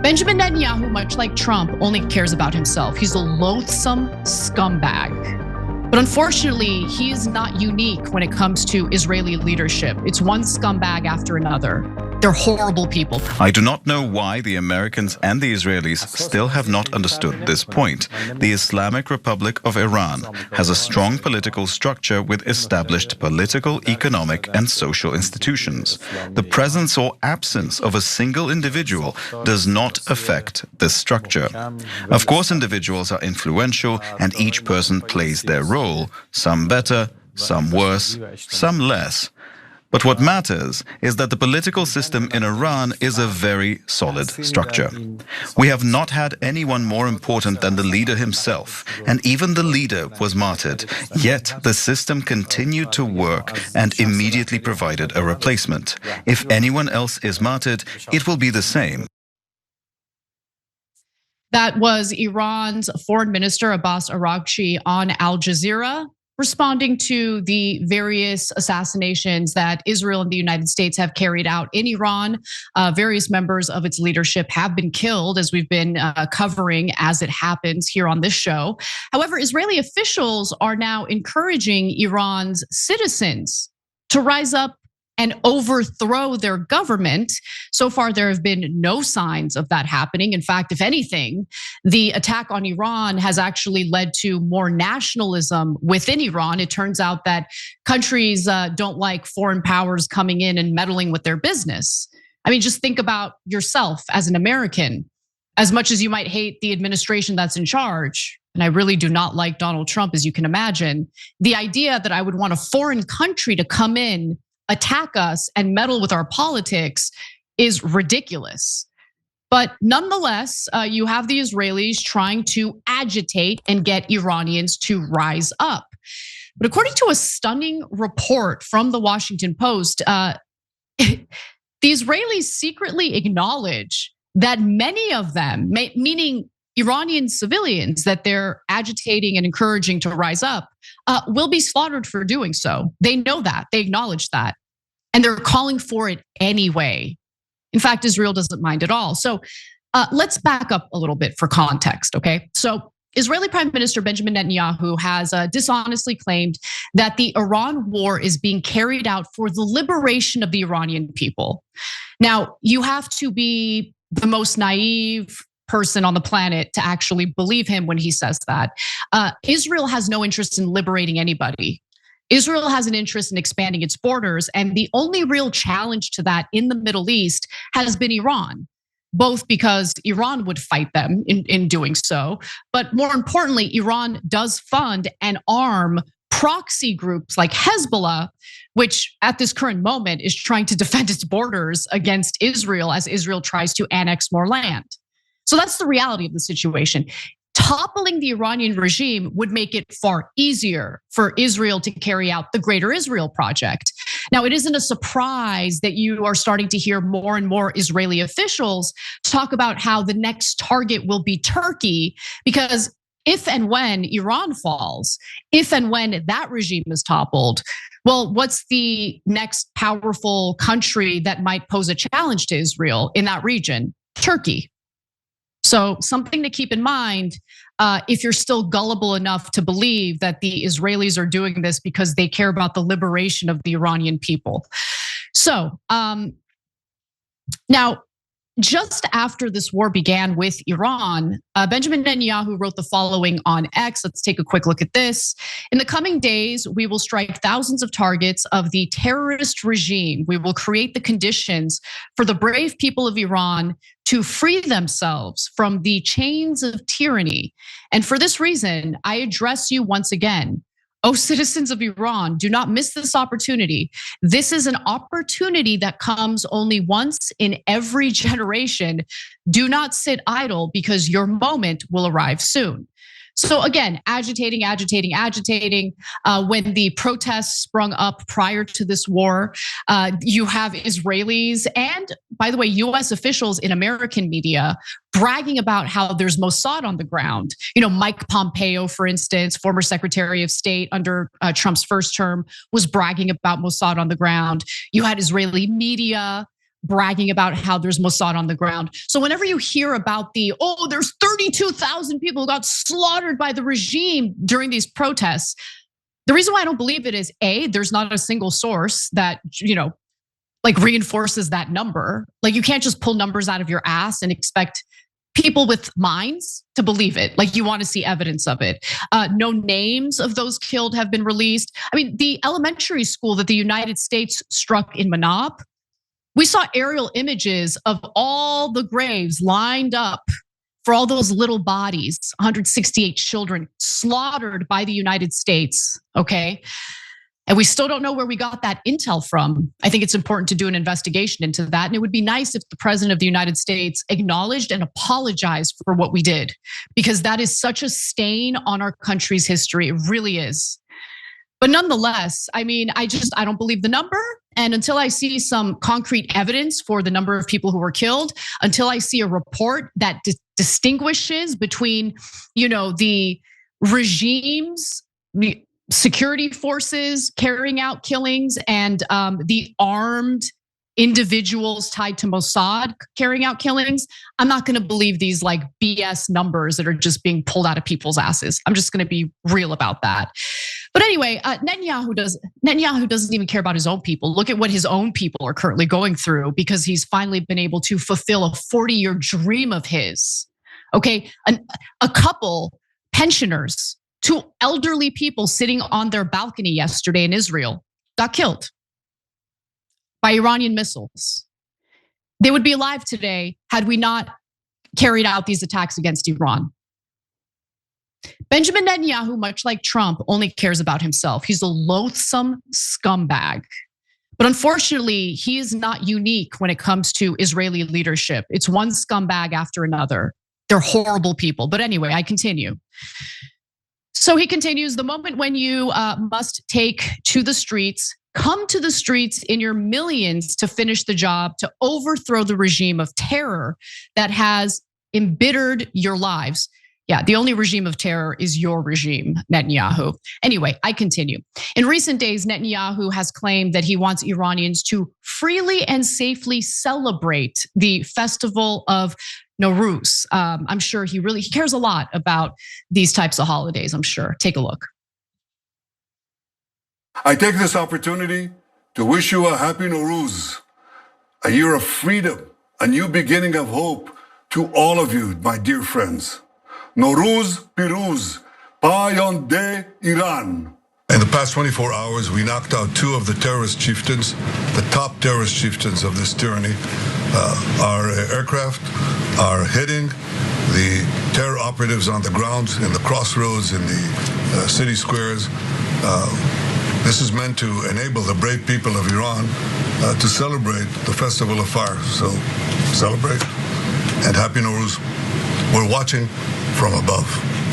Benjamin Netanyahu, much like Trump, only cares about himself. He's a loathsome scumbag. But unfortunately, he is not unique when it comes to Israeli leadership. It's one scumbag after another. They're horrible people. I do not know why the Americans and the Israelis still have not understood this point. The Islamic Republic of Iran has a strong political structure with established political, economic, and social institutions. The presence or absence of a single individual does not affect this structure. Of course, individuals are influential and each person plays their role, some better, some worse, some less. But what matters is that the political system in Iran is a very solid structure. We have not had anyone more important than the leader himself, and even the leader was martyred. Yet the system continued to work and immediately provided a replacement. If anyone else is martyred, it will be the same. That was Iran's Foreign Minister Abbas Araghchi on Al Jazeera, responding to the various assassinations that Israel and the United States have carried out in Iran. Various members of its leadership have been killed, as we've been covering as it happens here on this show. However, Israeli officials are now encouraging Iran's citizens to rise up and overthrow their government. So far, there have been no signs of that happening. In fact, if anything, the attack on Iran has actually led to more nationalism within Iran. It turns out that countries don't like foreign powers coming in and meddling with their business. I mean, just think about yourself as an American. As much as you might hate the administration that's in charge, and I really do not like Donald Trump, as you can imagine, the idea that I would want a foreign country to come in, attack us, and meddle with our politics is ridiculous. But nonetheless, you have the Israelis trying to agitate and get Iranians to rise up. But according to a stunning report from the Washington Post, the Israelis secretly acknowledge that many of them, meaning Iranian civilians that they're agitating and encouraging to rise up, will be slaughtered for doing so. They know that, they acknowledge that, and they're calling for it anyway. In fact, Israel doesn't mind at all. So let's back up a little bit for context, okay? So Israeli Prime Minister Benjamin Netanyahu has dishonestly claimed that the Iran war is being carried out for the liberation of the Iranian people. Now, you have to be the most naive person on the planet to actually believe him when he says that. Israel has no interest in liberating anybody. Israel has an interest in expanding its borders, and the only real challenge to that in the Middle East has been Iran, both because Iran would fight them in doing so, but more importantly, Iran does fund and arm proxy groups like Hezbollah, which at this current moment is trying to defend its borders against Israel as Israel tries to annex more land. So that's the reality of the situation. Toppling the Iranian regime would make it far easier for Israel to carry out the Greater Israel Project. Now, it isn't a surprise that you are starting to hear more and more Israeli officials talk about how the next target will be Turkey, because if and when Iran falls, if and when that regime is toppled, well, what's the next powerful country that might pose a challenge to Israel in that region? Turkey. So something to keep in mind if you're still gullible enough to believe that the Israelis are doing this because they care about the liberation of the Iranian people. So now, just after this war began with Iran, Benjamin Netanyahu wrote the following on X. Let's take a quick look at this. In the coming days, we will strike thousands of targets of the terrorist regime. We will create the conditions for the brave people of Iran to free themselves from the chains of tyranny. And for this reason, I address you once again. Oh, citizens of Iran, do not miss this opportunity. This is an opportunity that comes only once in every generation. Do not sit idle because your moment will arrive soon. So again, agitating. When the protests sprung up prior to this war, you have Israelis and, by the way, US officials in American media bragging about how there's Mossad on the ground. You know, Mike Pompeo, for instance, former Secretary of State under Trump's first term, was bragging about Mossad on the ground. You had Israeli media bragging about how there's Mossad on the ground. So whenever you hear about there's 32,000 people who got slaughtered by the regime during these protests, the reason why I don't believe it is there's not a single source that, like reinforces that number. Like you can't just pull numbers out of your ass and expect people with minds to believe it. Like you want to see evidence of it. No names of those killed have been released. I mean, the elementary school that the United States struck in Manab, we saw aerial images of all the graves lined up for all those little bodies, 168 children slaughtered by the United States, okay? And we still don't know where we got that intel from. I think it's important to do an investigation into that. And it would be nice if the president of the United States acknowledged and apologized for what we did, because that is such a stain on our country's history. It really is. But nonetheless, I mean, I don't believe the number. And until I see some concrete evidence for the number of people who were killed, until I see a report that distinguishes between, the regime's security forces carrying out killings and the armed individuals tied to Mossad carrying out killings, I'm not gonna believe these like BS numbers that are just being pulled out of people's asses. I'm just gonna be real about that. But anyway, Netanyahu doesn't even care about his own people. Look at what his own people are currently going through, because he's finally been able to fulfill a 40-year dream of his. Okay, a couple pensioners, 2 elderly people sitting on their balcony yesterday in Israel got killed by Iranian missiles. They would be alive today had we not carried out these attacks against Iran. Benjamin Netanyahu, much like Trump, only cares about himself. He's a loathsome scumbag. But unfortunately, he is not unique when it comes to Israeli leadership. It's one scumbag after another. They're horrible people. But anyway, I continue. So he continues, the moment when you must take to the streets, come to the streets in your millions to finish the job, to overthrow the regime of terror that has embittered your lives. Yeah, the only regime of terror is your regime, Netanyahu. Anyway, I continue. In recent days, Netanyahu has claimed that he wants Iranians to freely and safely celebrate the festival of Nowruz. I'm sure he cares a lot about these types of holidays, I'm sure. Take a look. I take this opportunity to wish you a happy Nowruz, a year of freedom, a new beginning of hope to all of you, my dear friends. Nowruz Piruz, Payonde Iran. In the past 24 hours, we knocked out 2 of the terrorist chieftains, the top terrorist chieftains of this tyranny. Our aircraft are hitting the terror operatives on the ground, in the crossroads, in the city squares. This is meant to enable the brave people of Iran to celebrate the Festival of Fire. So celebrate and happy Nowruz. We're watching from above.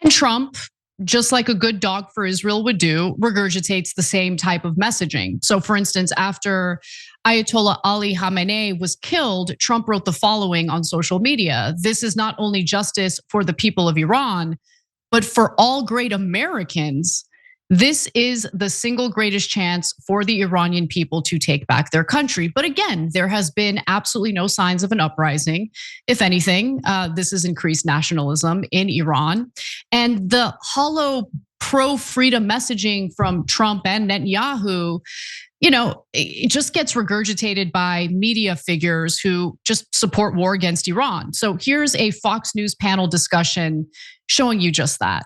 And Trump, just like a good dog for Israel would do, regurgitates the same type of messaging. So for instance, after Ayatollah Ali Khamenei was killed, Trump wrote the following on social media: "This is not only justice for the people of Iran, but for all great Americans. This is the single greatest chance for the Iranian people to take back their country." But again, there has been absolutely no signs of an uprising. If anything, this has increased nationalism in Iran. And the hollow pro-freedom messaging from Trump and Netanyahu, it just gets regurgitated by media figures who just support war against Iran. So here's a Fox News panel discussion showing you just that.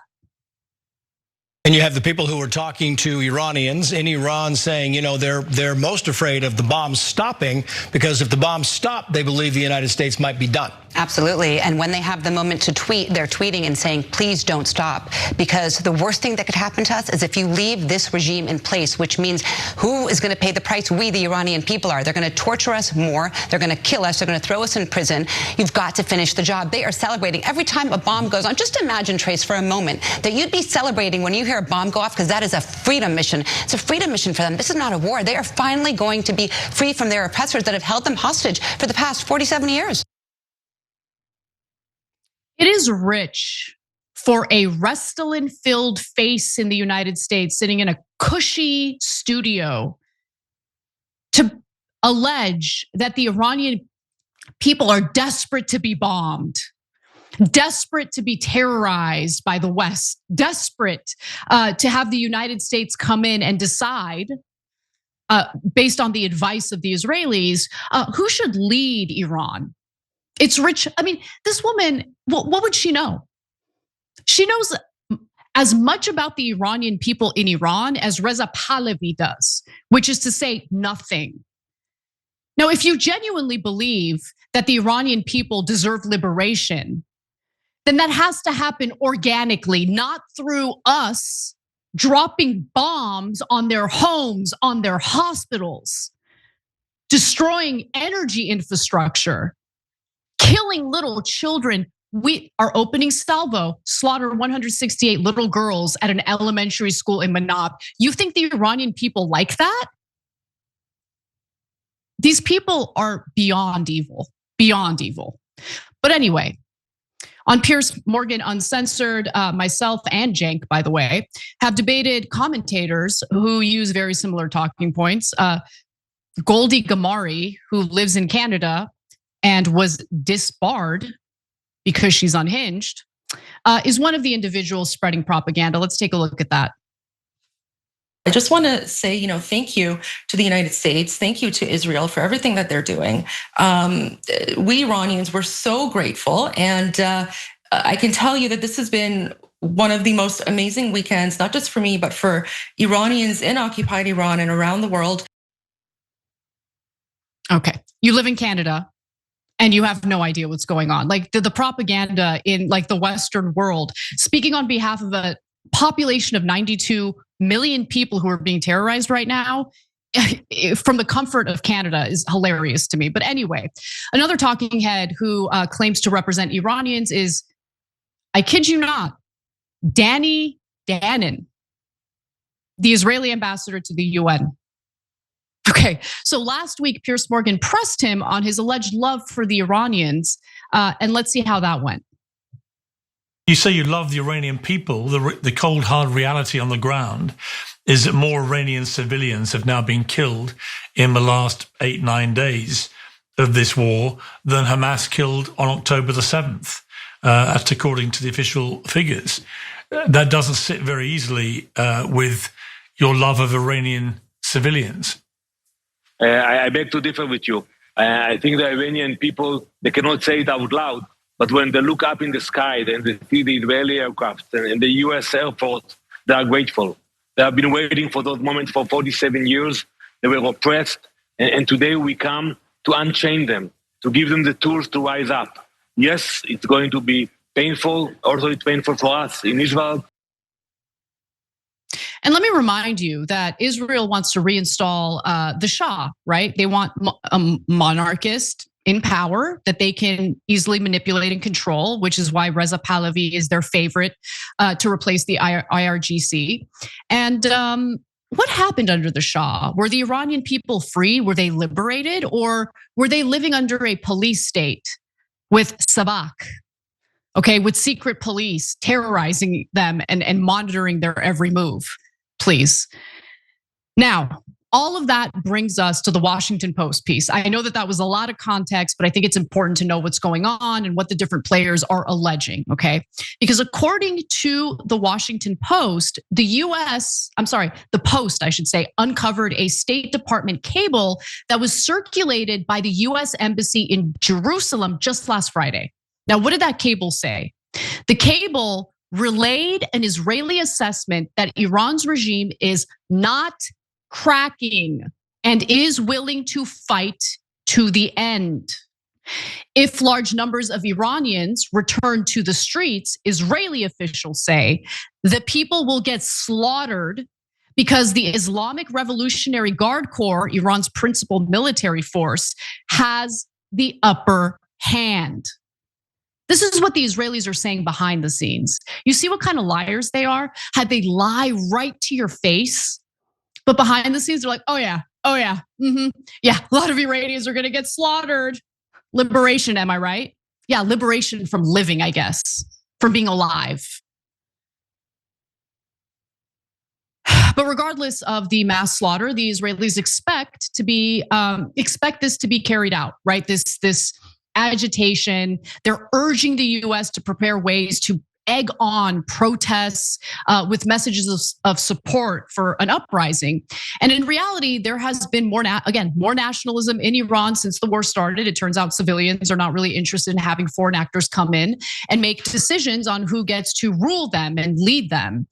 And you have the people who are talking to Iranians in Iran saying, they're most afraid of the bombs stopping, because if the bombs stop, they believe the United States might be done. Absolutely. And when they have the moment to tweet, they're tweeting and saying, please don't stop. Because the worst thing that could happen to us is if you leave this regime in place, which means who is going to pay the price? We, the Iranian people, are. They're going to torture us more. They're going to kill us. They're going to throw us in prison. You've got to finish the job. They are celebrating every time a bomb goes on. Just imagine, Trace, for a moment that you'd be celebrating when you hear a bomb go off, because that is a freedom mission. It's a freedom mission for them. This is not a war. They are finally going to be free from their oppressors that have held them hostage for the past 47 years. It is rich for a Restylane-filled face in the United States sitting in a cushy studio to allege that the Iranian people are desperate to be bombed, desperate to be terrorized by the West, desperate to have the United States come in and decide, based on the advice of the Israelis, who should lead Iran. It's rich. I mean, this woman, what would she know? She knows as much about the Iranian people in Iran as Reza Pahlavi does, which is to say nothing. Now, if you genuinely believe that the Iranian people deserve liberation, then that has to happen organically, not through us dropping bombs on their homes, on their hospitals, destroying energy infrastructure, killing little children. We are opening salvo, slaughter 168 little girls at an elementary school in Manab. You think the Iranian people like that? These people are beyond evil, beyond evil. But anyway, on Piers Morgan Uncensored, myself and Cenk, by the way, have debated commentators who use very similar talking points. Goldie Gamari, who lives in Canada and was disbarred because she's unhinged, is one of the individuals spreading propaganda. Let's take a look at that. I just want to say, thank you to the United States. Thank you to Israel for everything that they're doing. We Iranians were so grateful. And I can tell you that this has been one of the most amazing weekends, not just for me, but for Iranians in occupied Iran and around the world. Okay, you live in Canada and you have no idea what's going on. Like the propaganda in like the Western world, speaking on behalf of a population of 92 million people who are being terrorized right now, from the comfort of Canada, is hilarious to me. But anyway, another talking head who claims to represent Iranians is, I kid you not, Danny Danon, the Israeli ambassador to the UN. Okay, so last week, Piers Morgan pressed him on his alleged love for the Iranians, and let's see how that went. You say you love the Iranian people. The cold, hard reality on the ground is that more Iranian civilians have now been killed in the last 8-9 days of this war than Hamas killed on October the 7th, that's according to the official figures. That doesn't sit very easily with your love of Iranian civilians. I beg to differ with you. I think the Iranian people, they cannot say it out loud, but when they look up in the sky and they see the Israeli aircraft and the US Air Force, they are grateful. They have been waiting for those moments for 47 years. They were oppressed. And today we come to unchain them, to give them the tools to rise up. Yes, it's going to be painful. Also, it's painful for us in Israel. And let me remind you that Israel wants to reinstall the Shah, right? They want a monarchist in power that they can easily manipulate and control, which is why Reza Pahlavi is their favorite to replace the IRGC. And what happened under the Shah? Were the Iranian people free? Were they liberated? Or were they living under a police state with Sabak? Okay, with secret police terrorizing them and monitoring their every move, please. Now, all of that brings us to the Washington Post piece. I know that was a lot of context, but I think it's important to know what's going on and what the different players are alleging, okay? Because according to the Washington Post, the Post, I should say, uncovered a State Department cable that was circulated by the US Embassy in Jerusalem just last Friday. Now, what did that cable say? The cable relayed an Israeli assessment that Iran's regime is not cracking and is willing to fight to the end. If large numbers of Iranians return to the streets, Israeli officials say, the people will get slaughtered because the Islamic Revolutionary Guard Corps, Iran's principal military force, has the upper hand. This is what the Israelis are saying behind the scenes. You see what kind of liars they are? How they lie right to your face. But behind the scenes, they're like, oh yeah, yeah, a lot of Iranians are gonna get slaughtered. Liberation, am I right? Yeah, liberation from living, I guess, from being alive. But regardless of the mass slaughter, the Israelis expect this to be carried out, right? This agitation. They're urging the U.S. to prepare ways to egg on protests with messages of support for an uprising. And in reality, there has been more nationalism in Iran since the war started. It turns out civilians are not really interested in having foreign actors come in and make decisions on who gets to rule them and lead them.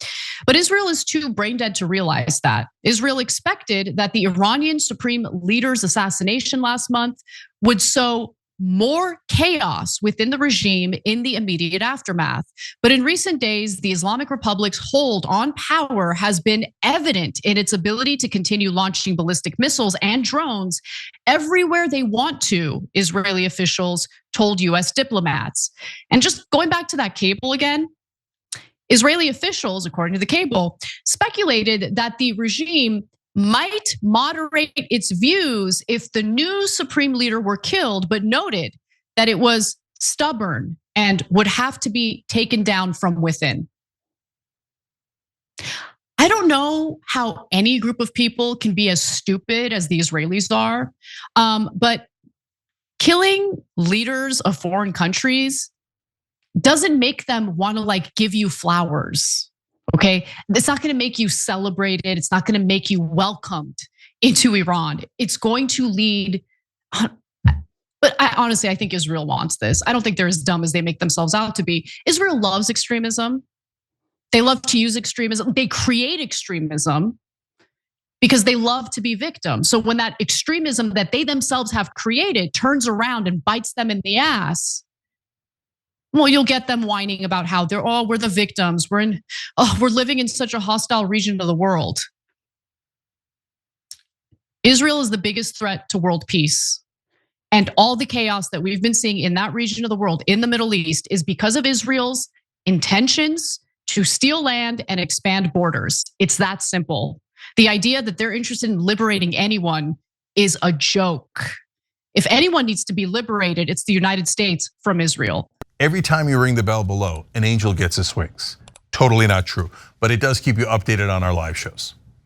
But Israel is too brain dead to realize that. Israel expected that the Iranian supreme leader's assassination last month would sow more chaos within the regime in the immediate aftermath. But in recent days, the Islamic Republic's hold on power has been evident in its ability to continue launching ballistic missiles and drones everywhere they want to, Israeli officials told US diplomats. And just going back to that cable again, Israeli officials, according to the cable, speculated that the regime might moderate its views if the new supreme leader were killed, but noted that it was stubborn and would have to be taken down from within. I don't know how any group of people can be as stupid as the Israelis are, but killing leaders of foreign countries doesn't make them want to give you flowers. Okay, it's not going to make you celebrated. It's not going to make you welcomed into Iran. It's going to lead, but I think Israel wants this. I don't think they're as dumb as they make themselves out to be. Israel loves extremism. They love to use extremism. They create extremism because they love to be victims. So when that extremism that they themselves have created turns around and bites them in the ass, well, you'll get them whining about how we're the victims. We're living in such a hostile region of the world. Israel is the biggest threat to world peace. And all the chaos that we've been seeing in that region of the world, in the Middle East, is because of Israel's intentions to steal land and expand borders. It's that simple. The idea that they're interested in liberating anyone is a joke. If anyone needs to be liberated, it's the United States from Israel. Every time you ring the bell below, an angel gets his wings. Totally not true, but it does keep you updated on our live shows.